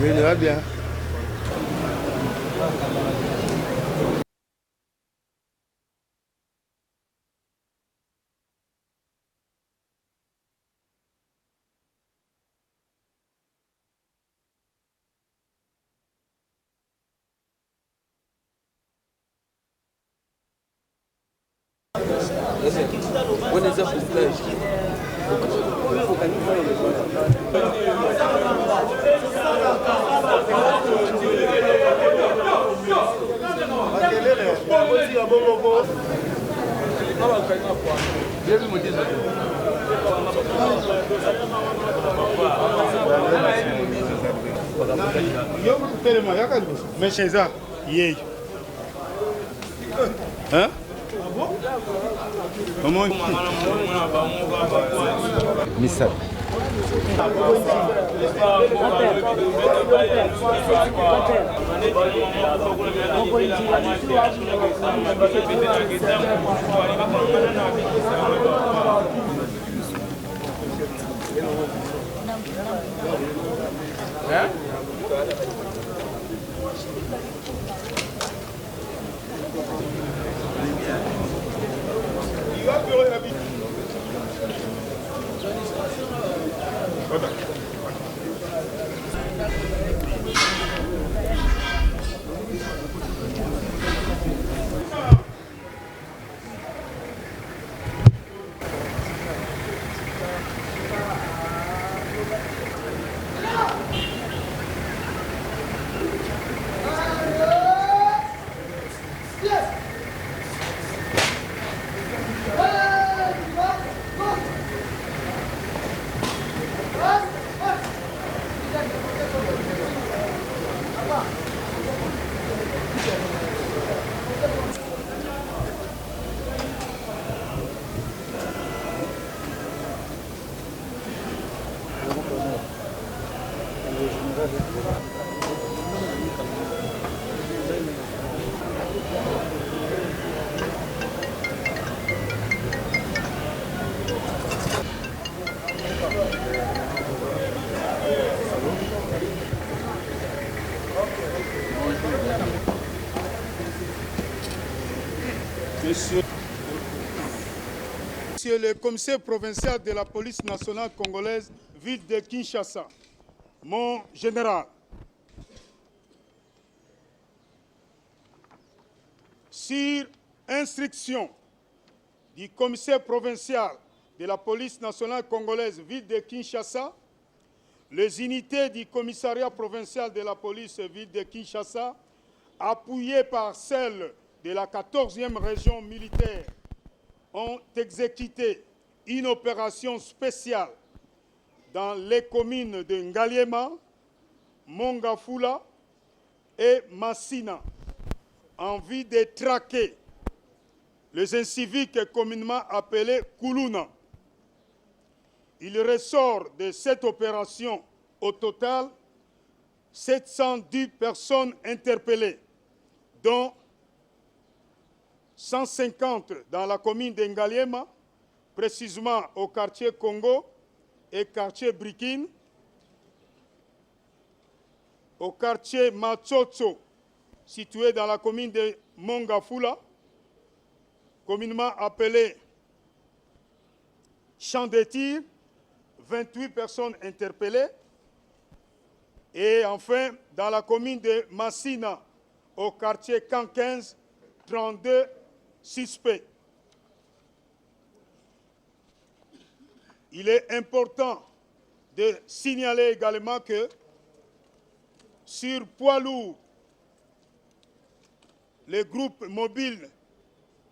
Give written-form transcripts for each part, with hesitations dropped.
Oui, il va bien. Mais chez ça, hein? Comment? Missa. Monsieur le commissaire provincial de la police nationale congolaise, ville de Kinshasa, mon général, sur instruction du commissaire provincial de la police nationale congolaise, ville de Kinshasa, les unités du commissariat provincial de la police, ville de Kinshasa, appuyées par celles de la 14e région militaire, ont exécuté une opération spéciale dans les communes de Ngaliema, Mongafula et Massina en vue de traquer les inciviques communément appelés Kuluna. Il ressort de cette opération au total 710 personnes interpellées, dont 150 dans la commune d'Engaliema, précisément au quartier Congo et quartier Brikine, au quartier Matsotso, situé dans la commune de Mongafula, communément appelé Champ de tir, 28 personnes interpellées, et enfin dans la commune de Massina, au quartier Camp 15, 32 suspects. Il est important de signaler également que sur poids lourd, le groupe mobile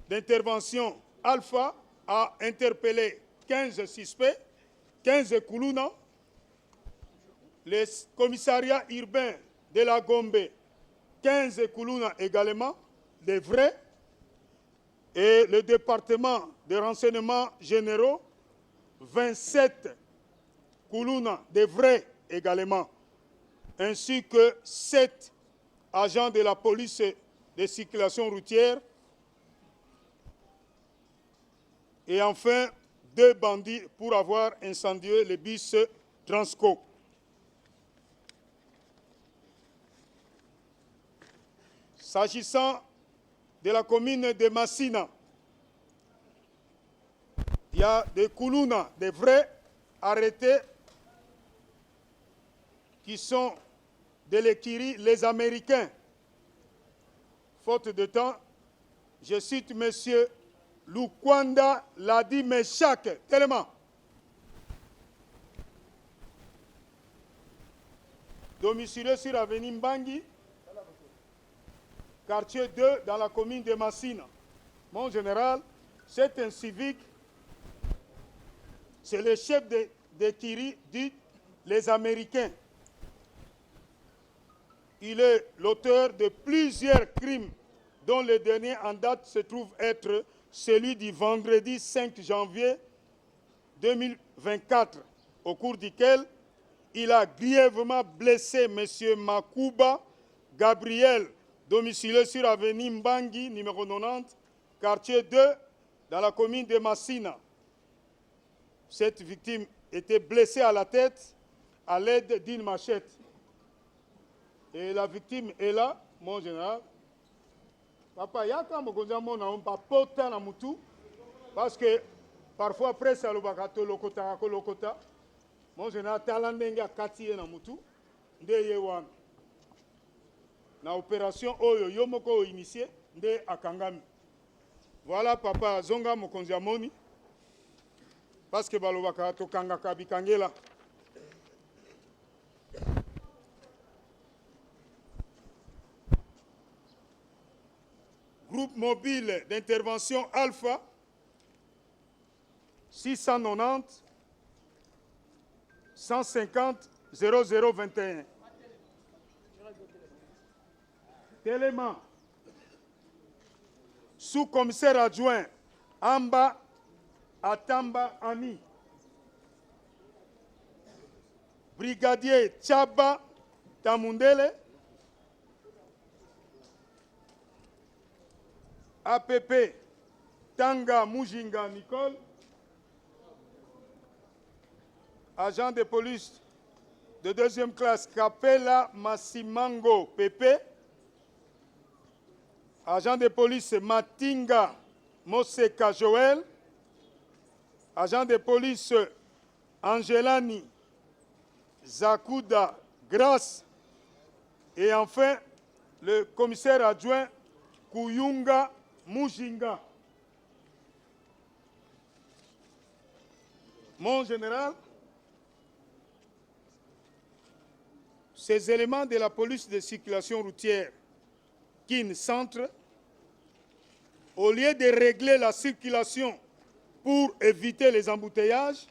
d'intervention Alpha a interpellé 15 suspects, 15 Kuluna, le commissariat urbain de la Gombe, 15 Kuluna également, des vrais, et le département de renseignements généraux, 27 Kuluna, des vrais également, ainsi que 7 agents de la police de circulation routière Et enfin, 2 bandits pour avoir incendié le bus Transco. S'agissant de la commune de Massina, il y a des Koulouna, des vrais arrêtés qui sont de l'Ekiri, les Américains. Faute de temps, je cite M. Lukwanda Ladi Meshak, tellement. Domicilié sur l'avenue Mbangi, quartier 2, dans la commune de Massina. Mon général, c'est un civique, c'est le chef de Kiri, dit les Américains. Il est l'auteur de plusieurs crimes, dont le dernier en date se trouve être celui du vendredi 5 janvier 2024, au cours duquel il a grièvement blessé M. Makuba Gabriel, domicilié sur l'avenue Mbangi, numéro 90, quartier 2, dans la commune de Massina. Cette victime était blessée à la tête à l'aide d'une machette. Et la victime est là, mon général. Papa, il y a quand même pas potin na mutu, parce que parfois après ça le bakato lokota. Mon général talandenga kati na mutu, nde yewan. Na opération oyo yomoko initié nde akangami. Voilà papa zonga mokonzi amoni. Parce que balobaka to kanga kabikangela. Groupe mobile d'intervention Alpha 690 150 0021. Télément. Sous-commissaire adjoint Amba Atamba Ami. Brigadier Tchaba Tamundele. APP Tanga Mujinga Nicole. Agent de police de 2e classe Capella Massimango Pepe. Agent de police Matinga Moseka Joël. Agent de police Angelani Zakuda Grace. Et enfin, le commissaire adjoint Kuyunga Mujinga. Mon général, ces éléments de la police de circulation routière Kin Centre, au lieu de régler la circulation pour éviter les embouteillages,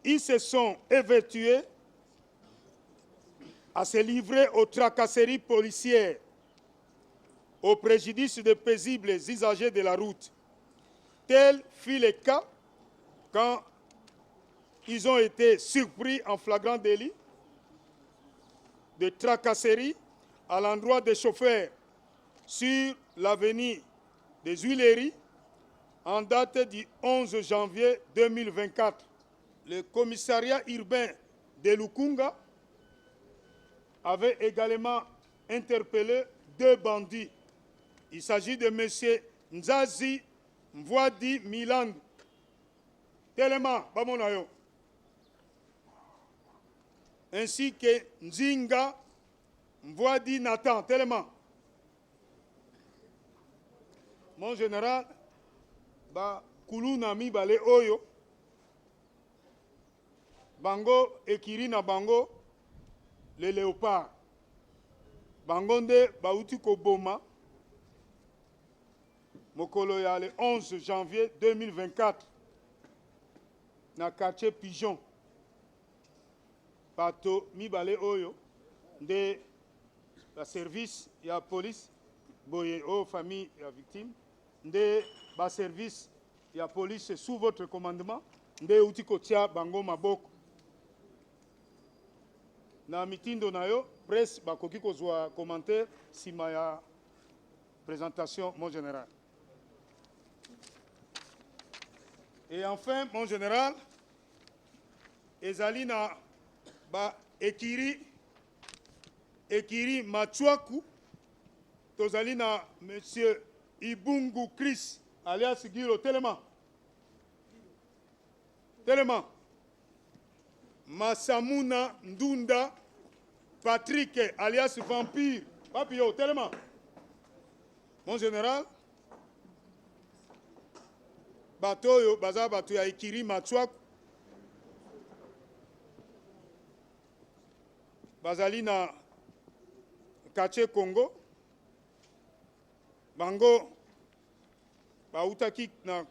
ils se sont évertués à se livrer aux tracasseries policières, au préjudice de paisibles usagers de la route. Tel fut le cas quand ils ont été surpris en flagrant délit de tracasserie à l'endroit des chauffeurs sur l'avenue des Huileries en date du 11 janvier 2024. Le commissariat urbain de Lukunga avait également interpellé 2 bandits. Il s'agit de M. Nzazi Mvwadi Milan. Tellement, Bamonayo. Ainsi que Nzinga Mvwadi Nathan. Tellement. Mon général, Koulouna Mibale Oyo. Bango Ekiri na Bango. Le léopard. Bangonde Bauti Koboma. Mokolo ya le 11 janvier 2024. Na quartier Pigeon. Pato Mibale Oyo. De la service ya police. Boye o famille ya victime. De ba service ya police sous votre commandement. De Uti Kotia Bango Maboko. Na mitindo na yo, presse bakoki kozwa commentaire sima ya présentation, mon général. Et enfin, mon général, Ezalina ba Ekiri Machuaku, Tozalina Monsieur Ibungu Chris, alias Giro Telema. Masamuna Ndunda Patrick, alias Vampire. Papio, Telema. Mon général, Batoyo, Baza Batoya Ekiri Machuaku. Bazali na Kache Congo. Bango bautaki na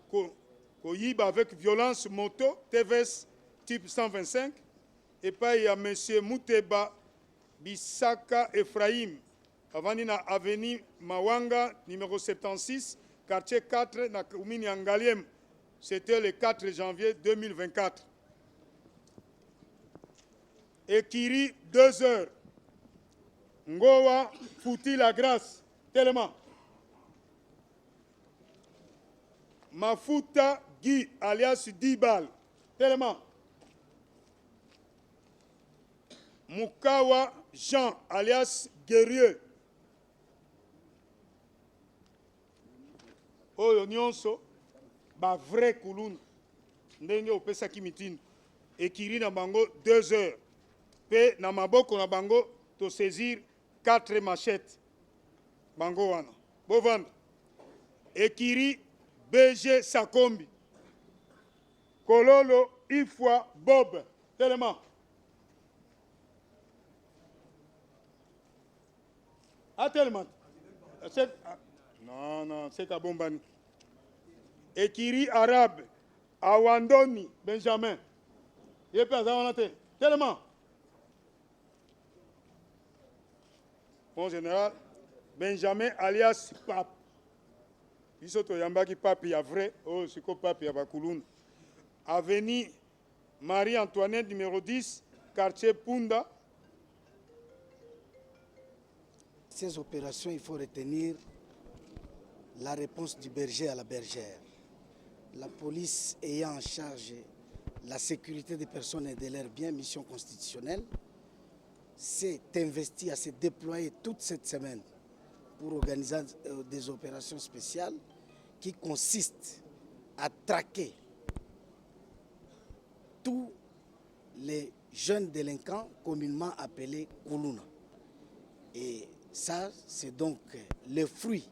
koyiba avec violence moto TVS type 125 et pas il y a monsieur Mouteba Bisaka Ephraim avani na avenue Mawanga numéro 76 quartier 4 na Kumini Angaliem. C'était le 4 janvier 2024. Ekiri 2 heures. Ngowa Fouti la grâce. Tellement. Mafuta Guy alias Dibal. Tellement. Mukawa Jean alias Guerrier. Oyo nyonso ba vrai kuluna. Ndenge opesaki mitino. Ekiri na bango 2 heures. Pe na maboko na bango to saisir 4 machettes. Bango wana. Bovanda. Ekiri BG Sakombi. Kololo Ifwa Bob. Tellement. Tellement. Non, c'est Kabombani. Ekiri Arabe. Awandoni Benjamin. Tellement. Mon général, Benjamin alias Pape. Bisoto Yambaki Pape, il y a vrai. Oh, c'est quoi Pape, il y a Bakulun. Avenue Marie-Antoinette, numéro 10, quartier Punda. Ces opérations, il faut retenir la réponse du berger à la bergère. La police ayant en charge la sécurité des personnes et de leurs biens, mission constitutionnelle, s'est investi à se déployer toute cette semaine pour organiser des opérations spéciales qui consistent à traquer tous les jeunes délinquants communément appelés Koulouna. Et ça, c'est donc le fruit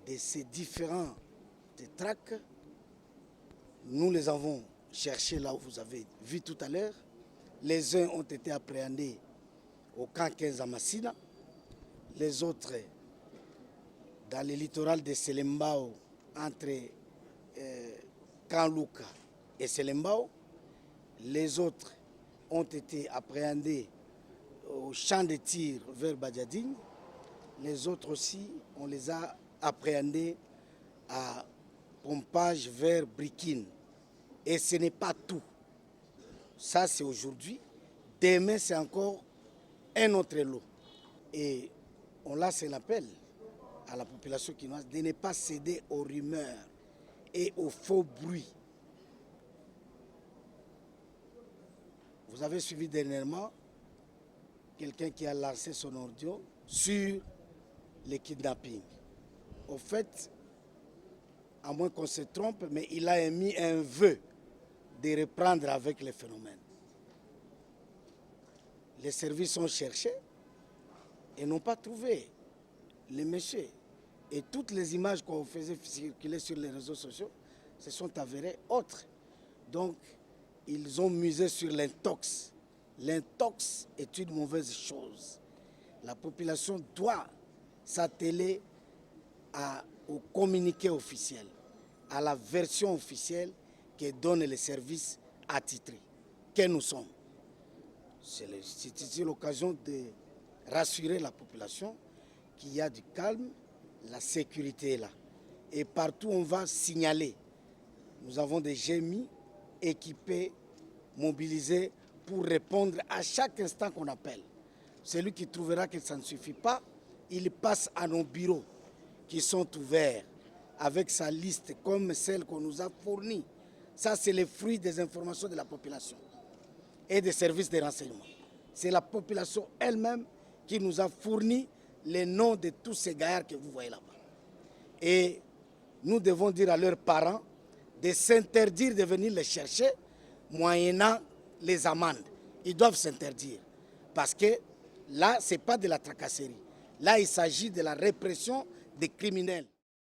de ces différents traques. Nous les avons cherchés là où vous avez vu tout à l'heure. Les uns ont été appréhendés au camp 15 à Massina, les autres dans le littoral de Selembao, entre Kanlouka et Selembao. Les autres ont été appréhendés au champ de tir vers Badiadine. Les autres aussi, on les a appréhendés à pompage vers Brikine. Et ce n'est pas tout. Ça, c'est aujourd'hui. Demain, c'est encore un autre lot. Et on lance un appel à la population quinoise de ne pas céder aux rumeurs et aux faux bruits. Vous avez suivi dernièrement quelqu'un qui a lancé son audio sur le kidnapping. Au fait, à moins qu'on se trompe, mais il a émis un vœu de reprendre avec les phénomènes. Les services ont cherché et n'ont pas trouvé les messieurs. Et toutes les images qu'on faisait circuler sur les réseaux sociaux se sont avérées autres. Donc, ils ont misé sur l'intox. L'intox est une mauvaise chose. La population doit s'atteler au communiqué officiel, à la version officielle que donnent les services attitrés, que nous sommes. C'est ici l'occasion de rassurer la population qu'il y a du calme, la sécurité est là. Et partout on va signaler. Nous avons des GMI équipés, mobilisés pour répondre à chaque instant qu'on appelle. Celui qui trouvera que ça ne suffit pas, il passe à nos bureaux qui sont ouverts avec sa liste comme celle qu'on nous a fournie. Ça, c'est le fruit des informations de la population et des services de renseignement. C'est la population elle-même qui nous a fourni les noms de tous ces gaillards que vous voyez là-bas. Et nous devons dire à leurs parents de s'interdire de venir les chercher moyennant les amendes. Ils doivent s'interdire parce que là, ce n'est pas de la tracasserie. Là, il s'agit de la répression des criminels.